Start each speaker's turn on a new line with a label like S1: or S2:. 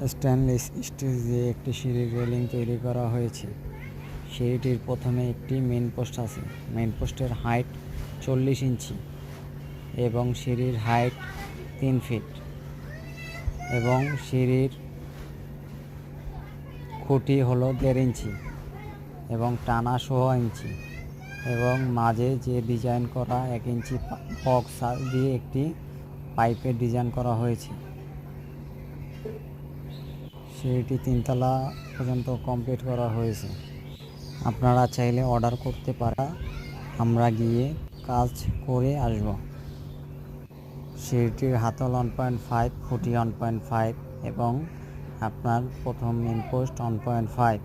S1: Stainless steel দিয়ে একটি সিঁড়ির রেলিং তৈরি করা হয়েছে। সিঁড়িটির প্রথমে একটি মেইন পোস্ট আছে। মেইন পোস্টের হাইট 40 ইঞ্চি এবং সিঁড়ির হাইট 3 ফিট এবং সিঁড়ির খুঁটি হলো 1.5 ইঞ্চি এবং টানা 16 ইঞ্চি এবং মাঝে যে ডিজাইন করা 1 ইঞ্চি বক্স দিয়ে একটি পাইপের ডিজাইন করা হয়েছে। সিঁড়িটি 3 তলা পর্যন্ত কমপ্লিট করা হয়েছে। আপনারা চাইলে অর্ডার করতে পারা, আমরা গিয়ে কাজ করে আসব। সিঁড়িটির হাতল 1.5, খুঁটি 1.5 এবং আপনার প্রথম মেইন পোস্ট 1.5।